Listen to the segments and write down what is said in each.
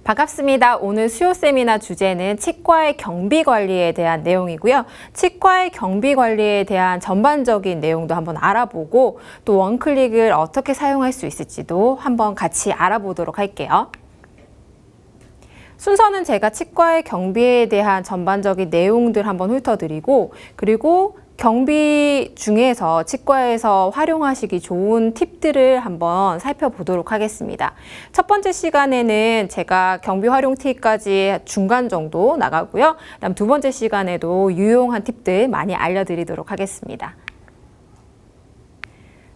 반갑습니다. 오늘 수요 세미나 주제는 치과의 경비 관리에 대한 내용이고요. 치과의 경비 관리에 대한 전반적인 내용도 한번 알아보고 또 원클릭을 어떻게 사용할 수 있을지도 한번 같이 알아보도록 할게요. 순서는 제가 치과의 경비에 대한 전반적인 내용들 한번 훑어드리고 그리고 경비 중에서 치과에서 활용하시기 좋은 팁들을 한번 살펴보도록 하겠습니다. 첫 번째 시간에는 제가 경비 활용 팁까지 중간 정도 나가고요. 그다음 두 번째 시간에도 유용한 팁들 많이 알려드리도록 하겠습니다.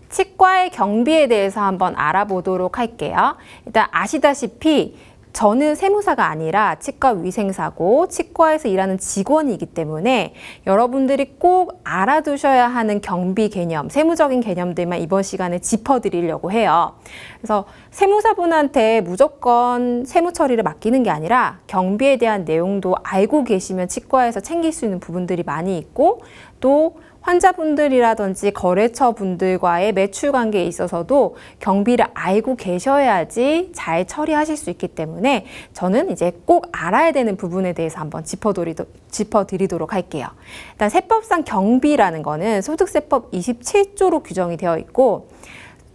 치과의 경비에 대해서 한번 알아보도록 할게요. 일단 아시다시피 저는 세무사가 아니라 치과위생사고 치과에서 일하는 직원이기 때문에 여러분들이 꼭 알아두셔야 하는 경비 개념, 세무적인 개념들만 이번 시간에 짚어드리려고 해요. 그래서 세무사분한테 무조건 세무 처리를 맡기는 게 아니라 경비에 대한 내용도 알고 계시면 치과에서 챙길 수 있는 부분들이 많이 있고 또 환자분들이라든지 거래처 분들과의 매출 관계에 있어서도 경비를 알고 계셔야지 잘 처리하실 수 있기 때문에 저는 이제 꼭 알아야 되는 부분에 대해서 한번 짚어드리도록 할게요. 일단 세법상 경비라는 거는 소득세법 27조로 규정이 되어 있고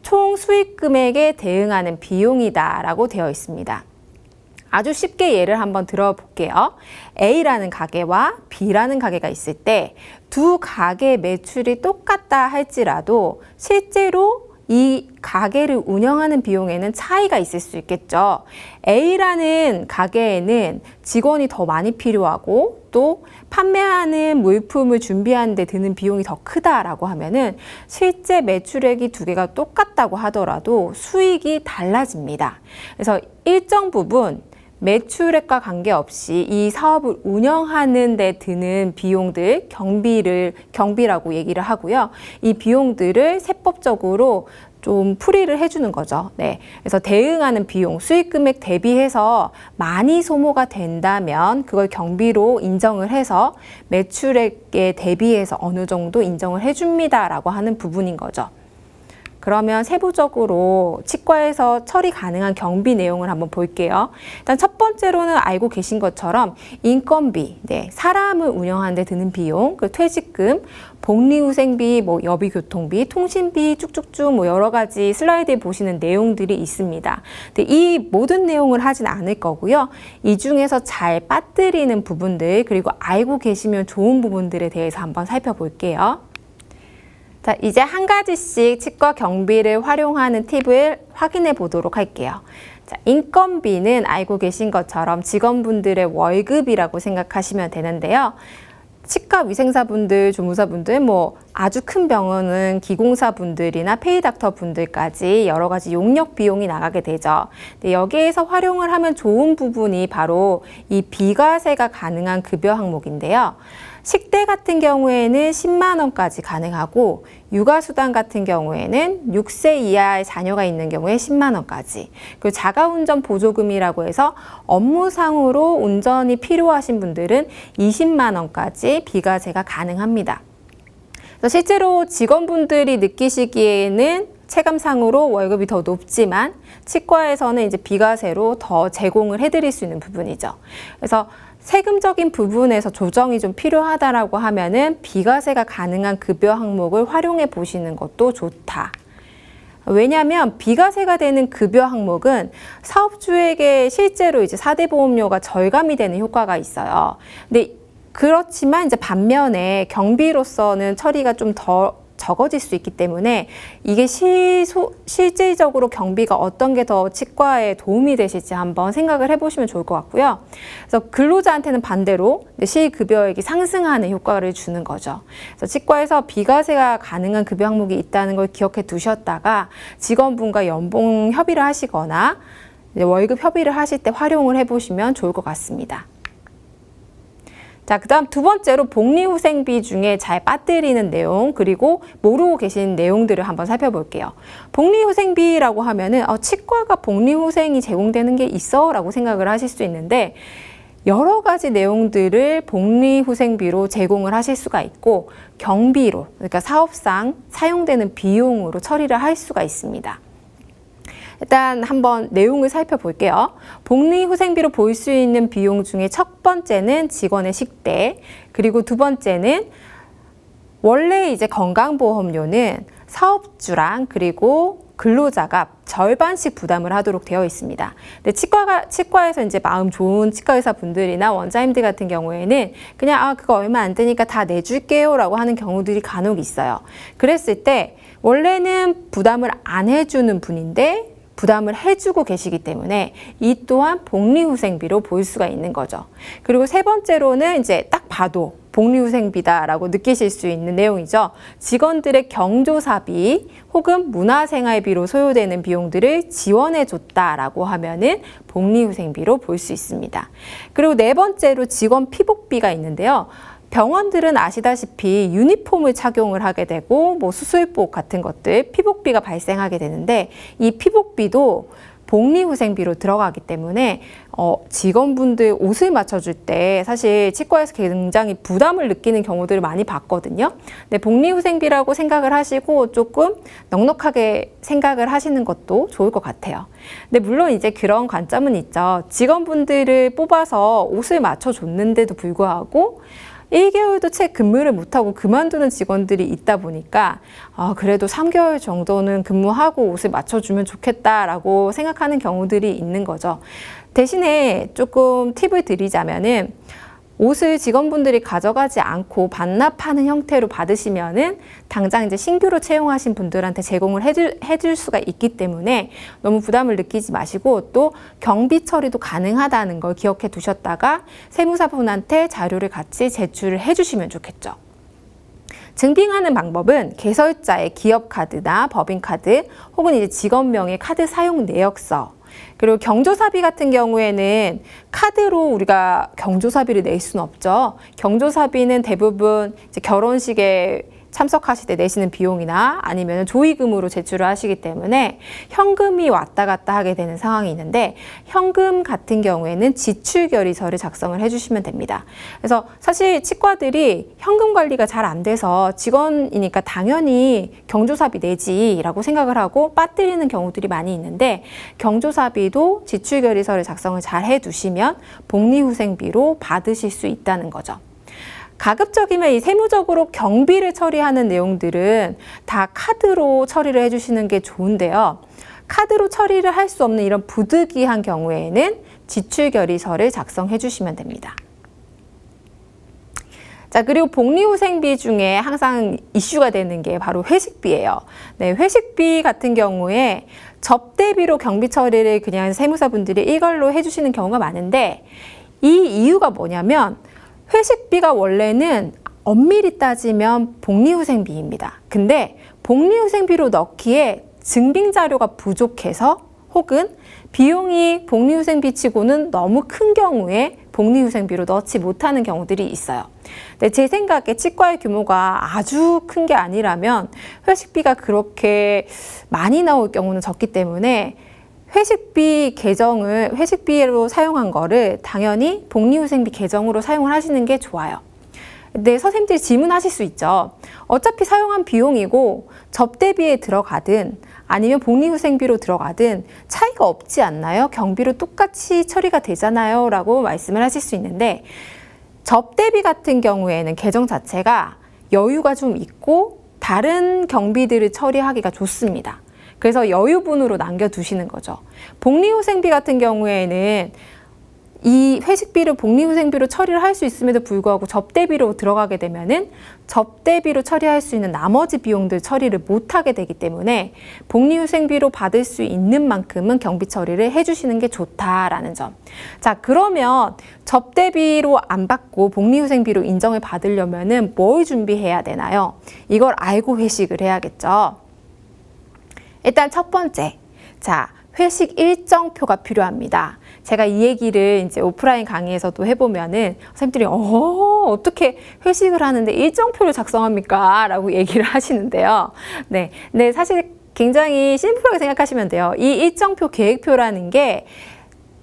총 수익 금액에 대응하는 비용이다라고 되어 있습니다. 아주 쉽게 예를 한번 들어볼게요. A라는 가게와 B라는 가게가 있을 때 두 가게의 매출이 똑같다 할지라도 실제로 이 가게를 운영하는 비용에는 차이가 있을 수 있겠죠. A라는 가게에는 직원이 더 많이 필요하고 또 판매하는 물품을 준비하는 데 드는 비용이 더 크다라고 하면은 실제 매출액이 두 개가 똑같다고 하더라도 수익이 달라집니다. 그래서 일정 부분 매출액과 관계없이 이 사업을 운영하는 데 드는 비용들, 경비라고 얘기를 하고요. 이 비용들을 세법적으로 좀 풀이를 해주는 거죠. 네. 그래서 대응하는 비용, 수익 금액 대비해서 많이 소모가 된다면 그걸 경비로 인정을 해서 매출액에 대비해서 어느 정도 인정을 해줍니다라고 하는 부분인 거죠. 그러면 세부적으로 치과에서 처리 가능한 경비 내용을 한번 볼게요. 일단 첫 번째로는 알고 계신 것처럼 인건비, 네, 사람을 운영하는 데 드는 비용, 그 퇴직금, 복리후생비, 여비교통비, 통신비 쭉쭉쭉 여러 가지 슬라이드에 보시는 내용들이 있습니다. 근데 이 모든 내용을 하진 않을 거고요. 이 중에서 잘 빠뜨리는 부분들 그리고 알고 계시면 좋은 부분들에 대해서 한번 살펴볼게요. 자, 이제 한 가지씩 치과 경비를 활용하는 팁을 확인해 보도록 할게요. 자, 인건비는 알고 계신 것처럼 직원분들의 월급이라고 생각하시면 되는데요. 치과 위생사분들, 조무사분들, 아주 큰 병원은 기공사분들이나 페이닥터 분들까지 여러 가지 용역 비용이 나가게 되죠. 근데 여기에서 활용을 하면 좋은 부분이 바로 이 비과세가 가능한 급여 항목인데요. 식대 같은 경우에는 10만 원까지 가능하고 육아수당 같은 경우에는 6세 이하의 자녀가 있는 경우에 10만 원까지 그리고 자가운전 보조금이라고 해서 업무상으로 운전이 필요하신 분들은 20만 원까지 비과세가 가능합니다. 그래서 실제로 직원분들이 느끼시기에는 체감상으로 월급이 더 높지만 치과에서는 이제 비과세로 더 제공을 해드릴 수 있는 부분이죠. 그래서 세금적인 부분에서 조정이 좀 필요하다라고 하면은 비과세가 가능한 급여 항목을 활용해 보시는 것도 좋다. 왜냐하면 비과세가 되는 급여 항목은 사업주에게 실제로 이제 4대 보험료가 절감이 되는 효과가 있어요. 근데 그렇지만 이제 반면에 경비로서는 처리가 좀 더 적어질 수 있기 때문에 이게 실질적으로 경비가 어떤 게 더 치과에 도움이 되실지 한번 생각을 해보시면 좋을 것 같고요. 그래서 근로자한테는 반대로 실급여액이 상승하는 효과를 주는 거죠. 그래서 치과에서 비과세가 가능한 급여 항목이 있다는 걸 기억해 두셨다가 직원분과 연봉 협의를 하시거나 월급 협의를 하실 때 활용을 해보시면 좋을 것 같습니다. 자, 그 다음 두 번째로 복리후생비 중에 잘 빠뜨리는 내용 그리고 모르고 계신 내용들을 한번 살펴볼게요. 복리후생비라고 하면은 치과가 복리후생이 제공되는 게 있어? 라고 생각을 하실 수 있는데 여러 가지 내용들을 복리후생비로 제공을 하실 수가 있고 경비로 그러니까 사업상 사용되는 비용으로 처리를 할 수가 있습니다. 일단 한번 내용을 살펴볼게요. 복리후생비로 볼 수 있는 비용 중에 첫 번째는 직원의 식대, 그리고 두 번째는 원래 이제 건강보험료는 사업주랑 그리고 근로자가 절반씩 부담을 하도록 되어 있습니다. 근데 치과에서 이제 마음 좋은 치과의사 분들이나 원장님들 같은 경우에는 그냥 그거 얼마 안 드니까 다 내줄게요라고 하는 경우들이 간혹 있어요. 그랬을 때 원래는 부담을 안 해주는 분인데 부담을 해주고 계시기 때문에 이 또한 복리후생비로 볼 수가 있는 거죠. 그리고 세 번째로는 이제 딱 봐도 복리후생비다라고 느끼실 수 있는 내용이죠. 직원들의 경조사비 혹은 문화생활비로 소요되는 비용들을 지원해줬다라고 하면은 복리후생비로 볼 수 있습니다. 그리고 네 번째로 직원 피복비가 있는데요. 병원들은 아시다시피 유니폼을 착용을 하게 되고 뭐 수술복 같은 것들 피복비가 발생하게 되는데 이 피복비도 복리후생비로 들어가기 때문에 직원분들 옷을 맞춰줄 때 사실 치과에서 굉장히 부담을 느끼는 경우들을 많이 봤거든요. 근데 복리후생비라고 생각을 하시고 조금 넉넉하게 생각을 하시는 것도 좋을 것 같아요. 근데 물론 이제 그런 관점은 있죠. 직원분들을 뽑아서 옷을 맞춰줬는데도 불구하고 1개월도 채 근무를 못하고 그만두는 직원들이 있다 보니까 그래도 3개월 정도는 근무하고 옷을 맞춰주면 좋겠다라고 생각하는 경우들이 있는 거죠. 대신에 조금 팁을 드리자면은 옷을 직원분들이 가져가지 않고 반납하는 형태로 받으시면은 당장 이제 신규로 채용하신 분들한테 제공을 해줄 수가 있기 때문에 너무 부담을 느끼지 마시고 또 경비 처리도 가능하다는 걸 기억해 두셨다가 세무사분한테 자료를 같이 제출을 해주시면 좋겠죠. 증빙하는 방법은 개설자의 기업카드나 법인카드 혹은 이제 직원명의 카드 사용 내역서 그리고 경조사비 같은 경우에는 카드로 우리가 경조사비를 낼 수는 없죠. 경조사비는 대부분 이제 결혼식에 참석하실 때 내시는 비용이나 아니면 조의금으로 제출을 하시기 때문에 현금이 왔다 갔다 하게 되는 상황이 있는데 현금 같은 경우에는 지출결의서를 작성을 해주시면 됩니다. 그래서 사실 치과들이 현금 관리가 잘 안 돼서 직원이니까 당연히 경조사비 내지라고 생각을 하고 빠뜨리는 경우들이 많이 있는데 경조사비도 지출결의서를 작성을 잘 해두시면 복리후생비로 받으실 수 있다는 거죠. 가급적이면 이 세무적으로 경비를 처리하는 내용들은 다 카드로 처리를 해주시는 게 좋은데요. 카드로 처리를 할 수 없는 이런 부득이한 경우에는 지출결의서를 작성해 주시면 됩니다. 자, 그리고 복리후생비 중에 항상 이슈가 되는 게 바로 회식비예요. 네, 회식비 같은 경우에 접대비로 경비 처리를 그냥 세무사분들이 일괄로 해주시는 경우가 많은데 이 이유가 뭐냐면 회식비가 원래는 엄밀히 따지면 복리후생비입니다. 근데 복리후생비로 넣기에 증빙자료가 부족해서 혹은 비용이 복리후생비치고는 너무 큰 경우에 복리후생비로 넣지 못하는 경우들이 있어요. 근데 제 생각에 치과의 규모가 아주 큰 게 아니라면 회식비가 그렇게 많이 나올 경우는 적기 때문에 회식비로 사용한 거를 당연히 복리후생비 계정으로 사용을 하시는 게 좋아요. 근데 선생님들이 질문하실 수 있죠. 어차피 사용한 비용이고 접대비에 들어가든 아니면 복리후생비로 들어가든 차이가 없지 않나요? 경비로 똑같이 처리가 되잖아요 라고 말씀을 하실 수 있는데 접대비 같은 경우에는 계정 자체가 여유가 좀 있고 다른 경비들을 처리하기가 좋습니다. 그래서 여유분으로 남겨두시는 거죠. 복리후생비 같은 경우에는 이 회식비를 복리후생비로 처리를 할 수 있음에도 불구하고 접대비로 들어가게 되면은 접대비로 처리할 수 있는 나머지 비용들 처리를 못하게 되기 때문에 복리후생비로 받을 수 있는 만큼은 경비 처리를 해주시는 게 좋다라는 점. 자, 그러면 접대비로 안 받고 복리후생비로 인정을 받으려면은 뭘 준비해야 되나요? 이걸 알고 회식을 해야겠죠. 일단 첫 번째, 자, 회식 일정표가 필요합니다. 제가 이 얘기를 이제 오프라인 강의에서도 해보면은 선생님들이 어떻게 회식을 하는데 일정표를 작성합니까? 라고 얘기를 하시는데요. 네, 근데 사실 굉장히 심플하게 생각하시면 돼요. 이 일정표 계획표라는 게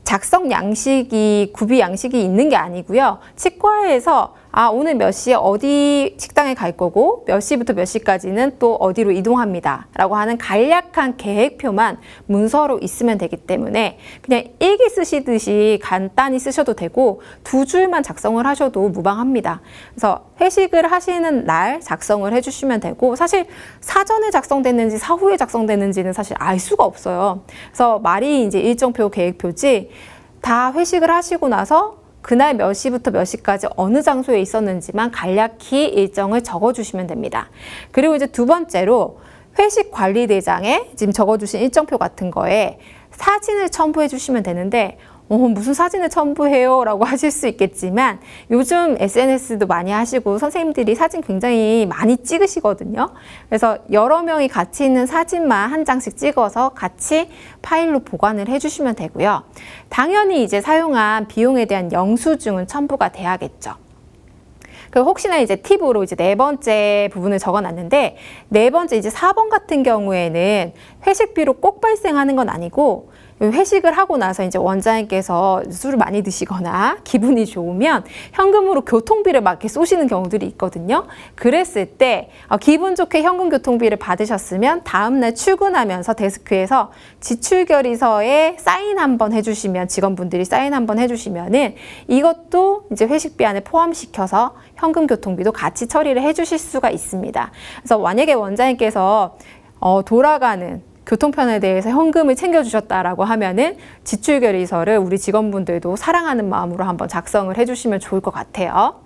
작성 양식이 구비 양식이 있는 게 아니고요. 치과에서 오늘 몇 시에 어디 식당에 갈 거고 몇 시부터 몇 시까지는 또 어디로 이동합니다 라고 하는 간략한 계획표만 문서로 있으면 되기 때문에 그냥 일기 쓰시듯이 간단히 쓰셔도 되고 2줄만 작성을 하셔도 무방합니다. 그래서 회식을 하시는 날 작성을 해주시면 되고, 사실 사전에 작성됐는지 사후에 작성됐는지는 사실 알 수가 없어요. 그래서 말이 이제 일정표, 계획표지, 다 회식을 하시고 나서 그날 몇 시부터 몇 시까지 어느 장소에 있었는지만 간략히 일정을 적어주시면 됩니다. 그리고 이제 두 번째로 회식 관리대장에 지금 적어주신 일정표 같은 거에 사진을 첨부해 주시면 되는데, 무슨 사진을 첨부해요? 라고 하실 수 있겠지만 요즘 SNS도 많이 하시고 선생님들이 사진 굉장히 많이 찍으시거든요. 그래서 여러 명이 같이 있는 사진만 한 장씩 찍어서 같이 파일로 보관을 해주시면 되고요. 당연히 이제 사용한 비용에 대한 영수증은 첨부가 돼야겠죠. 그리고 혹시나 이제 팁으로 이제 4번째 부분을 적어놨는데, 4번째 이제 4번 같은 경우에는 회식비로 꼭 발생하는 건 아니고, 회식을 하고 나서 이제 원장님께서 술을 많이 드시거나 기분이 좋으면 현금으로 교통비를 막 이렇게 쏘시는 경우들이 있거든요. 그랬을 때 기분 좋게 현금 교통비를 받으셨으면 다음날 출근하면서 데스크에서 지출결의서에 사인 한번 해주시면, 직원분들이 사인 한번 해주시면은 이것도 이제 회식비 안에 포함시켜서 현금 교통비도 같이 처리를 해주실 수가 있습니다. 그래서 만약에 원장님께서 돌아가는 교통편에 대해서 현금을 챙겨주셨다라고 하면은 지출결의서를 우리 직원분들도 사랑하는 마음으로 한번 작성을 해주시면 좋을 것 같아요.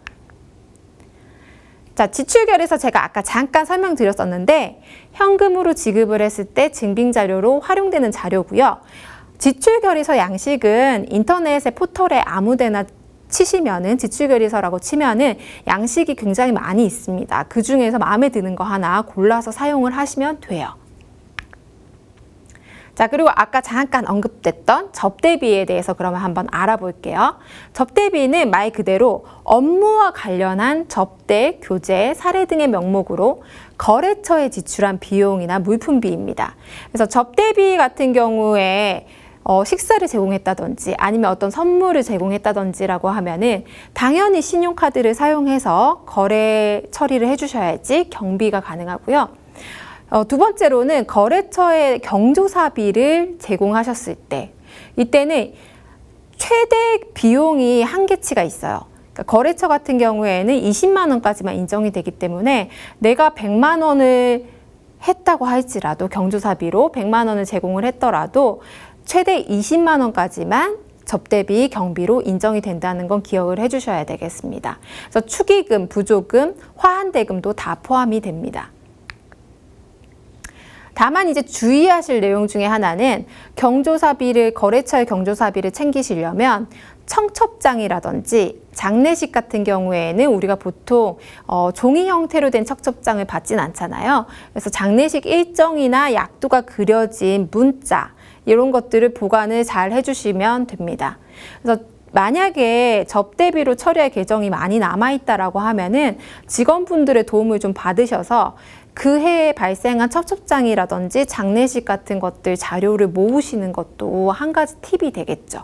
자, 지출결의서 제가 아까 잠깐 설명드렸었는데, 현금으로 지급을 했을 때 증빙자료로 활용되는 자료고요. 지출결의서 양식은 인터넷의 포털에 아무데나 치시면은, 지출결의서라고 치면은 양식이 굉장히 많이 있습니다. 그 중에서 마음에 드는 거 하나 골라서 사용을 하시면 돼요. 자, 그리고 아까 잠깐 언급됐던 접대비에 대해서 그러면 한번 알아볼게요. 접대비는 말 그대로 업무와 관련한 접대, 교재, 사례 등의 명목으로 거래처에 지출한 비용이나 물품비입니다. 그래서 접대비 같은 경우에 식사를 제공했다든지 아니면 어떤 선물을 제공했다든지라고 하면은 당연히 신용카드를 사용해서 거래 처리를 해주셔야지 경비가 가능하고요. 두 번째로는 거래처에 경조사비를 제공하셨을 때, 이때는 최대 비용이 한계치가 있어요. 그러니까 거래처 같은 경우에는 20만 원까지만 인정이 되기 때문에 내가 100만 원을 했다고 할지라도, 경조사비로 100만 원을 제공을 했더라도 최대 20만 원까지만 접대비, 경비로 인정이 된다는 건 기억을 해주셔야 되겠습니다. 그래서 축의금, 부조금, 화환대금도 다 포함이 됩니다. 다만 이제 주의하실 내용 중에 하나는 경조사비를, 거래처의 경조사비를 챙기시려면 청첩장이라든지 장례식 같은 경우에는 우리가 보통 종이 형태로 된 청첩장을 받진 않잖아요. 그래서 장례식 일정이나 약도가 그려진 문자, 이런 것들을 보관을 잘 해주시면 됩니다. 그래서 만약에 접대비로 처리할 계정이 많이 남아있다라고 하면은 직원분들의 도움을 좀 받으셔서 그 해에 발생한 청첩장이라든지 장례식 같은 것들 자료를 모으시는 것도 한 가지 팁이 되겠죠.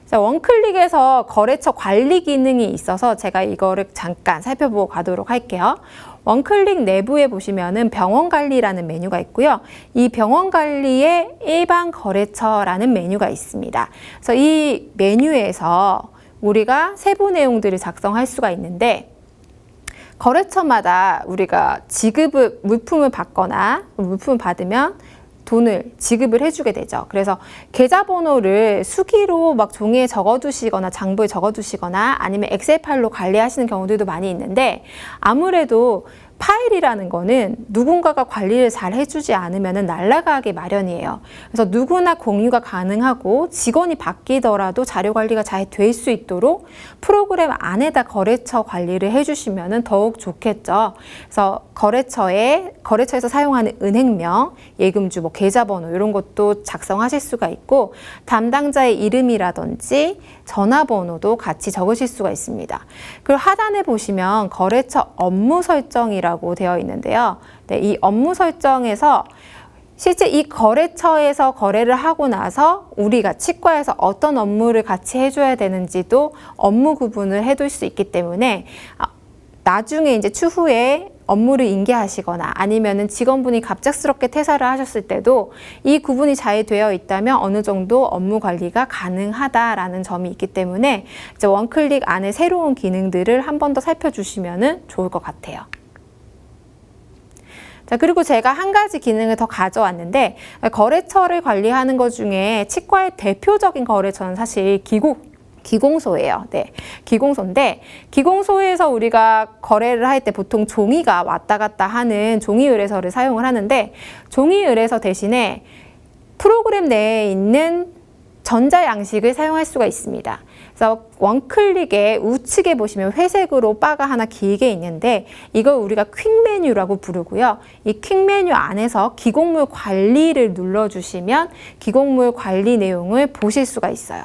자, 원클릭에서 거래처 관리 기능이 있어서 제가 이거를 잠깐 살펴보고 가도록 할게요. 원클릭 내부에 보시면은 병원 관리라는 메뉴가 있고요. 이 병원 관리에 일반 거래처라는 메뉴가 있습니다. 그래서 이 메뉴에서 우리가 세부 내용들을 작성할 수가 있는데, 거래처마다 우리가 지급을, 물품을 받거나 물품을 받으면 돈을 지급을 해주게 되죠. 그래서 계좌번호를 수기로 막 종이에 적어두시거나 장부에 적어두시거나 아니면 엑셀 파일로 관리하시는 경우들도 많이 있는데, 아무래도 파일이라는 거는 누군가가 관리를 잘 해주지 않으면 날아가기 마련이에요. 그래서 누구나 공유가 가능하고 직원이 바뀌더라도 자료 관리가 잘 될 수 있도록 프로그램 안에다 거래처 관리를 해주시면 더욱 좋겠죠. 그래서 거래처에서 사용하는 은행명, 예금주, 계좌번호 이런 것도 작성하실 수가 있고, 담당자의 이름이라든지 전화번호도 같이 적으실 수가 있습니다. 그리고 하단에 보시면 거래처 업무 설정이라고 되어 있는데요. 네, 이 업무 설정에서 실제 이 거래처에서 거래를 하고 나서 우리가 치과에서 어떤 업무를 같이 해줘야 되는지도 업무 구분을 해둘 수 있기 때문에 나중에 이제 추후에 업무를 인계하시거나 아니면은 직원분이 갑작스럽게 퇴사를 하셨을 때도 이 구분이 잘 되어 있다면 어느 정도 업무 관리가 가능하다라는 점이 있기 때문에 이제 원클릭 안에 새로운 기능들을 한 번 더 살펴주시면은 좋을 것 같아요. 자, 그리고 제가 한 가지 기능을 더 가져왔는데 거래처를 관리하는 것 중에 치과의 대표적인 거래처는 사실 기공소예요. 네, 기공소인데 기공소에서 우리가 거래를 할 때 보통 종이가 왔다 갔다 하는 종이 의뢰서를 사용을 하는데 종이 의뢰서 대신에 프로그램 내에 있는 전자 양식을 사용할 수가 있습니다. 그래서 원클릭에 우측에 보시면 회색으로 바가 하나 길게 있는데 이걸 우리가 퀵 메뉴라고 부르고요. 이 퀵 메뉴 안에서 기공물 관리를 눌러주시면 기공물 관리 내용을 보실 수가 있어요.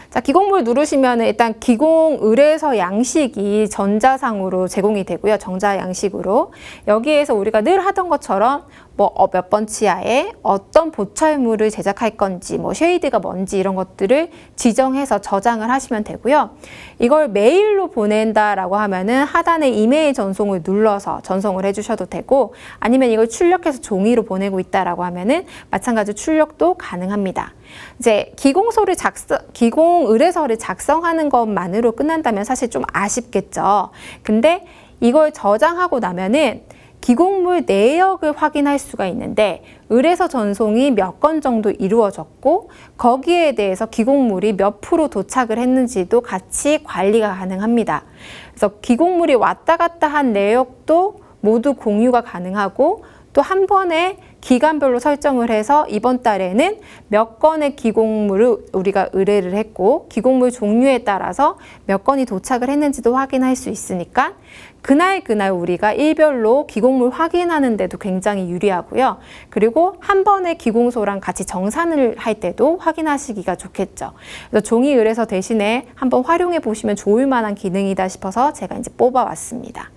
자, 기공물 누르시면 일단 기공 의뢰서 양식이 전자상으로 제공이 되고요. 정자 양식으로. 여기에서 우리가 늘 하던 것처럼 몇 번 치아에 어떤 보철물을 제작할 건지, 쉐이드가 뭔지 이런 것들을 지정해서 저장을 하시면 되고요. 이걸 메일로 보낸다라고 하면은 하단에 이메일 전송을 눌러서 전송을 해주셔도 되고, 아니면 이걸 출력해서 종이로 보내고 있다라고 하면은 마찬가지로 출력도 가능합니다. 이제 기공 의뢰서를 작성하는 것만으로 끝난다면 사실 좀 아쉽겠죠. 근데 이걸 저장하고 나면은 기공물 내역을 확인할 수가 있는데 의뢰서 전송이 몇 건 정도 이루어졌고 거기에 대해서 기공물이 몇 프로 도착을 했는지도 같이 관리가 가능합니다. 그래서 기공물이 왔다 갔다 한 내역도 모두 공유가 가능하고 또 한 번에 기간별로 설정을 해서 이번 달에는 몇 건의 기공물을 우리가 의뢰를 했고 기공물 종류에 따라서 몇 건이 도착을 했는지도 확인할 수 있으니까 그날 우리가 일별로 기공물 확인하는 데도 굉장히 유리하고요. 그리고 한 번에 기공소랑 같이 정산을 할 때도 확인하시기가 좋겠죠. 그래서 종이 의뢰서 대신에 한번 활용해 보시면 좋을 만한 기능이다 싶어서 제가 이제 뽑아왔습니다.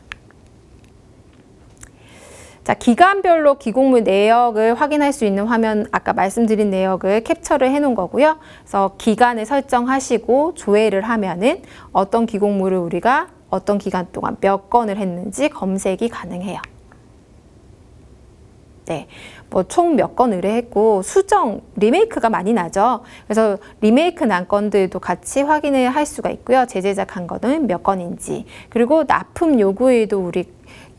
자, 기간별로 기공물 내역을 확인할 수 있는 화면, 아까 말씀드린 내역을 캡처를 해 놓은 거고요. 그래서 기간을 설정하시고 조회를 하면은 어떤 기공물을 우리가 어떤 기간 동안 몇 건을 했는지 검색이 가능해요. 네, 총 몇 건 의뢰했고 수정, 리메이크가 많이 나죠. 그래서 리메이크 난 건들도 같이 확인을 할 수가 있고요. 재제작한 거는 몇 건인지. 그리고 납품 요구일도 우리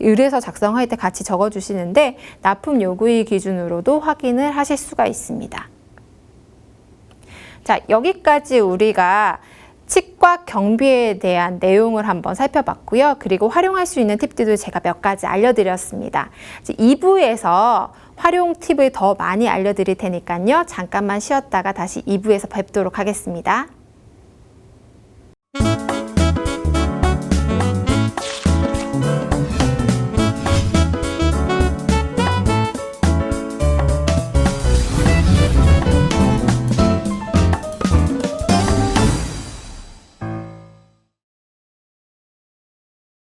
의뢰서 작성할 때 같이 적어주시는데 납품 요구일 기준으로도 확인을 하실 수가 있습니다. 자, 여기까지 우리가 치과 경비에 대한 내용을 한번 살펴봤고요. 그리고 활용할 수 있는 팁들도 제가 몇 가지 알려드렸습니다. 2부에서 활용 팁을 더 많이 알려드릴 테니까요. 잠깐만 쉬었다가 다시 2부에서 뵙도록 하겠습니다.